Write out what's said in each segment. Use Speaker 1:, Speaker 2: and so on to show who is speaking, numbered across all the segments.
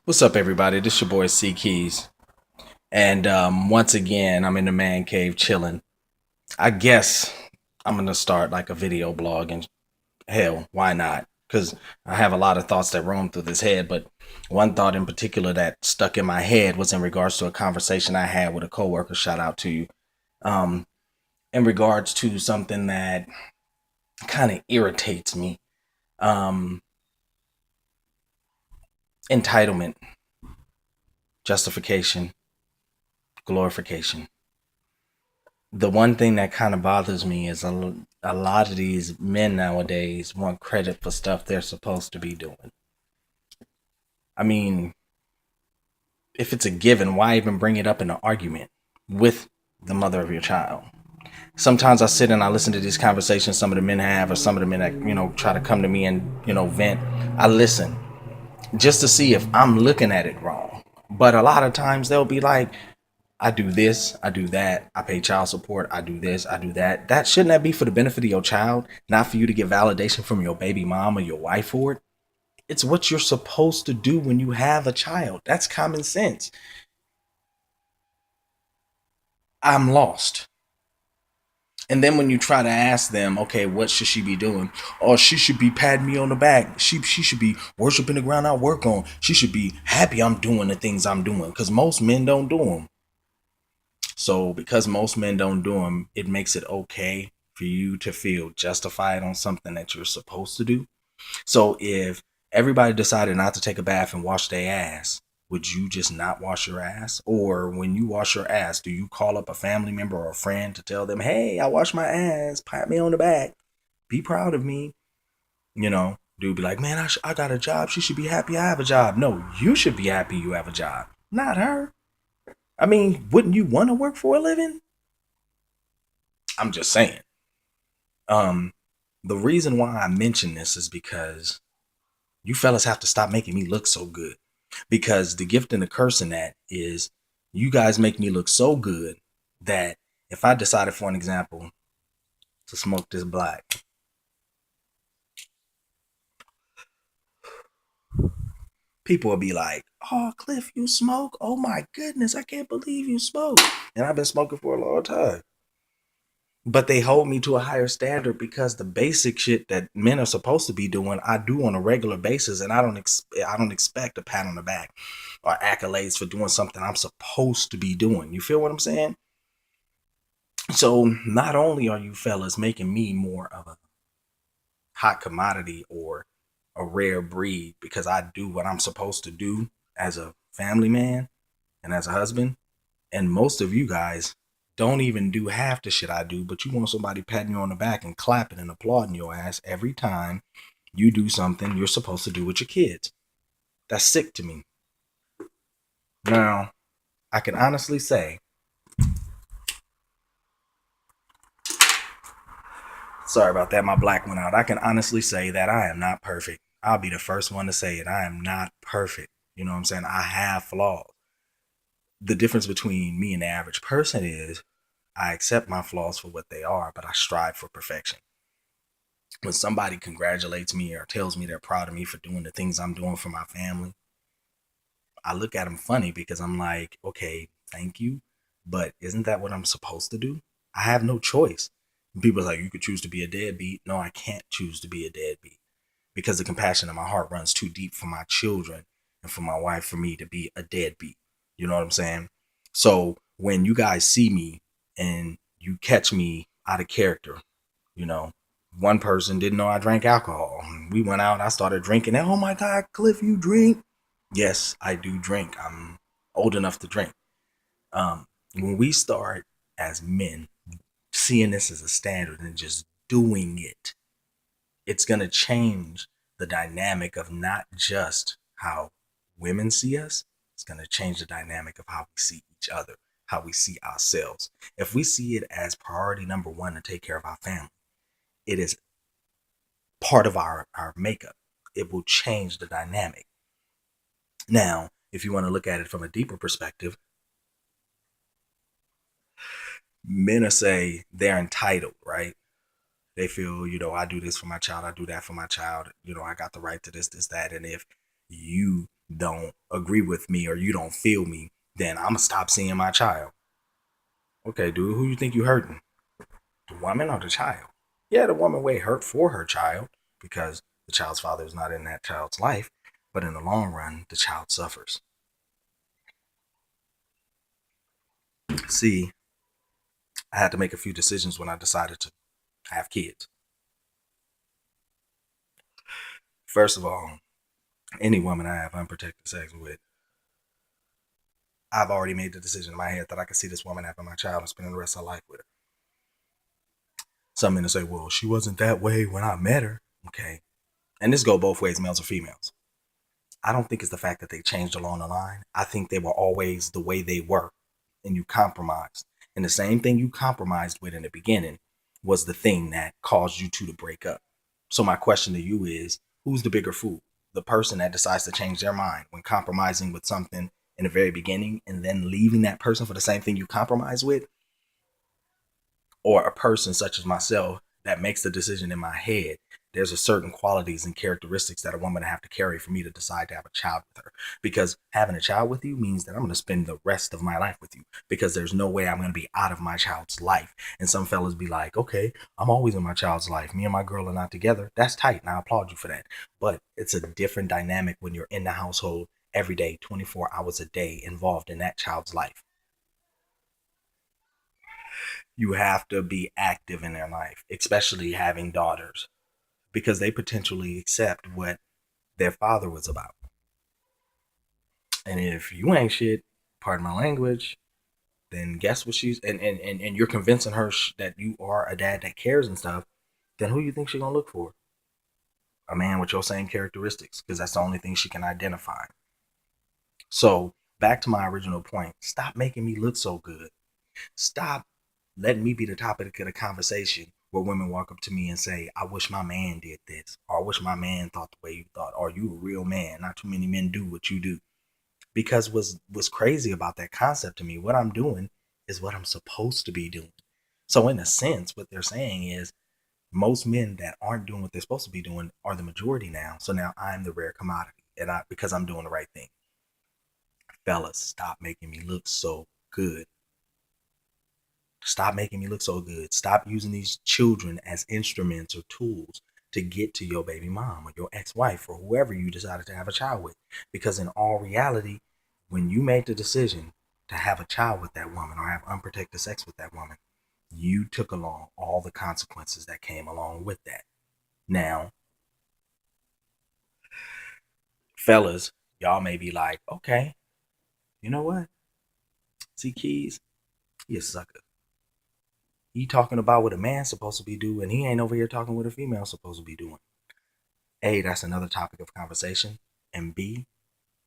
Speaker 1: What's up, everybody? This your boy C Keys, and once again, I'm in the man cave chilling. I guess I'm gonna start like a video blog, and hell, why not? Because I have a lot of thoughts that roam through this head, but one thought in particular that stuck in my head was in regards to a conversation I had with a coworker. Shout out to you. Um, in regards to something that kind of irritates me. Um, Entitlement, justification, glorification. The one thing that kind of bothers me is a lot of these men nowadays want credit for stuff they're supposed to be doing. I mean, if it's a given, why even bring it up in an argument with the mother of your child? Sometimes I sit and I listen to these conversations some of the men have, or some of the men that, try to come to me and, vent. I listen just to see if I'm looking at it wrong. But a lot of times they'll be like, I do this, I do that, I pay child support, I do this, I do that. That shouldn't that be for the benefit of your child, not for you to get validation from your baby mom or your wife for it? It's what you're supposed to do when you have a child. That's common sense. I'm lost. And then when you try to ask them, okay, what should she be doing? Oh, she should be patting me on the back. She should be worshiping the ground I work on. She should be happy I'm doing the things I'm doing because most men don't do them. So because most men don't do them, it makes it okay for you to feel justified on something that you're supposed to do. So if everybody decided not to take a bath and wash their ass, would you just not wash your ass? Or when you wash your ass, do you call up a family member or a friend to tell them, hey, I washed my ass, pat me on the back, be proud of me? Dude be like, man, I got a job. She should be happy I have a job. No, you should be happy you have a job, not her. I mean, wouldn't you want to work for a living? I'm just saying. Um, the reason why I mention this is because you fellas have to stop making me look so good. Because the gift and the curse in that is you guys make me look so good that if I decided, for an example, to smoke this black, people would be like, oh, Cliff, you smoke? Oh my goodness, I can't believe you smoke. And I've been smoking for a long time. But they hold me to a higher standard because the basic shit that men are supposed to be doing, I do on a regular basis, and I don't expect a pat on the back or accolades for doing something I'm supposed to be doing. You feel what I'm saying? So not only are you fellas making me more of a hot commodity or a rare breed because I do what I'm supposed to do as a family man and as a husband, and most of you guys don't even do half the shit I do, but you want somebody patting you on the back and clapping and applauding your ass every time you do something you're supposed to do with your kids. That's sick to me. Now, I can honestly say, sorry about that, my black went out. I can honestly say that I am not perfect. I'll be the first one to say it. I am not perfect. You know what I'm saying? I have flaws. The difference between me and the average person is I accept my flaws for what they are, but I strive for perfection. When somebody congratulates me or tells me they're proud of me for doing the things I'm doing for my family, I look at them funny because I'm like, okay, thank you, but isn't that what I'm supposed to do? I have no choice. And people are like, you could choose to be a deadbeat. No, I can't choose to be a deadbeat because the compassion in my heart runs too deep for my children and for my wife for me to be a deadbeat. You know what I'm saying? So when you guys see me and you catch me out of character, you know, one person didn't know I drank alcohol. We went out, I started drinking. And, oh my God, Cliff, you drink? Yes, I do drink. I'm old enough to drink. When we start as men seeing this as a standard and just doing it, it's going to change the dynamic of not just how women see us, it's going to change the dynamic of how we see each other, how we see ourselves. If we see it as priority number one to take care of our family, it is part of our makeup. It will change the dynamic. Now, if you want to look at it from a deeper perspective, men are say they're entitled, right? They feel, I do this for my child, I do that for my child, I got the right to this, that. And if you don't agree with me or you don't feel me, then I'm gonna stop seeing my child. Okay, dude, who you think you hurting? The woman or the child? Yeah, the woman may hurt for her child because the child's father is not in that child's life, but in the long run, the child suffers. See, I had to make a few decisions when I decided to have kids. First of all, any woman I have unprotected sex with, I've already made the decision in my head that I can see this woman having my child and spending the rest of her life with her. Some men will say, well, she wasn't that way when I met her. Okay. And this go both ways, males or females. I don't think it's the fact that they changed along the line. I think they were always the way they were, and you compromised. And the same thing you compromised with in the beginning was the thing that caused you two to break up. So my question to you is, who's the bigger fool? The person that decides to change their mind when compromising with something in the very beginning and then leaving that person for the same thing you compromised with, or a person such as myself that makes the decision in my head. There's a certain qualities and characteristics that a woman have to carry for me to decide to have a child with her. Because having a child with you means that I'm going to spend the rest of my life with you. Because there's no way I'm going to be out of my child's life. And some fellas be like, okay, I'm always in my child's life. Me and my girl are not together. That's tight, and I applaud you for that. But it's a different dynamic when you're in the household every day, 24 hours a day, involved in that child's life. You have to be active in their life, especially having daughters, because they potentially accept what their father was about. And if you ain't shit, pardon my language, then guess what she's and you're convincing her that you are a dad that cares and stuff, then who you think she's gonna look for? A man with your same characteristics, because that's the only thing she can identify. So back to my original point, stop making me look so good. Stop letting me be the topic of the conversation where women walk up to me and say, I wish my man did this, or I wish my man thought the way you thought, or you a real man. Not too many men do what you do. Because what's crazy about that concept to me, what I'm doing is what I'm supposed to be doing. So in a sense, what they're saying is most men that aren't doing what they're supposed to be doing are the majority now. So now I'm the rare commodity. And I because I'm doing the right thing. Fellas, stop making me look so good. Stop making me look so good. Stop using these children as instruments or tools to get to your baby mom or your ex-wife or whoever you decided to have a child with. Because in all reality, when you made the decision to have a child with that woman or have unprotected sex with that woman, you took along all the consequences that came along with that. Now, fellas, y'all may be like, okay, you know what? See, Keys, he a sucker. He talking about what a man's supposed to be doing. He ain't over here talking what a female's supposed to be doing. A, that's another topic of conversation. And B,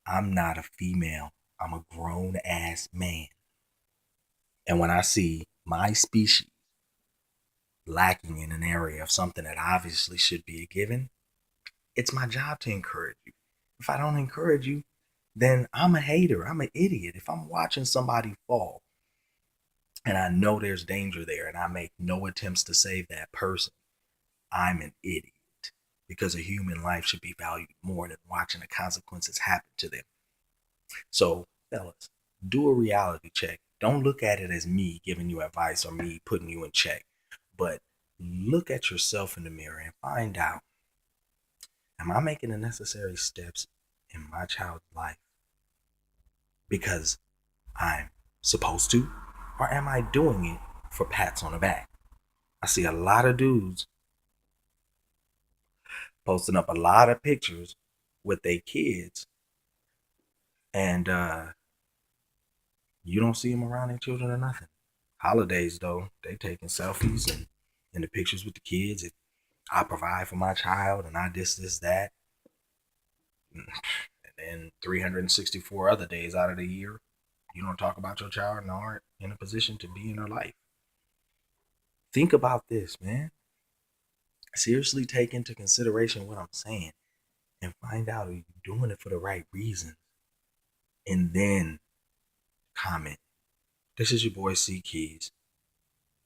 Speaker 1: I'm not a female. I'm a grown ass man. And when I see my species lacking in an area of something that obviously should be a given, it's my job to encourage you. If I don't encourage you, then I'm a hater. I'm an idiot. If I'm watching somebody fall and I know there's danger there and I make no attempts to save that person, I'm an idiot because a human life should be valued more than watching the consequences happen to them. So, fellas, do a reality check. Don't look at it as me giving you advice or me putting you in check, but look at yourself in the mirror and find out, am I making the necessary steps in my child's life because I'm supposed to, or am I doing it for pats on the back? I see a lot of dudes posting up a lot of pictures with their kids, and you don't see them around their children or nothing. Holidays though, they taking selfies and in the pictures with the kids. I provide for my child and I this that, and then 364 other days out of the year, you don't talk about your child and aren't in a position to be in her life. Think about this, man. Seriously, take into consideration what I'm saying and find out if you're doing it for the right reasons, and then comment. This is your boy C Keys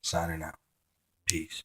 Speaker 1: signing out. Peace.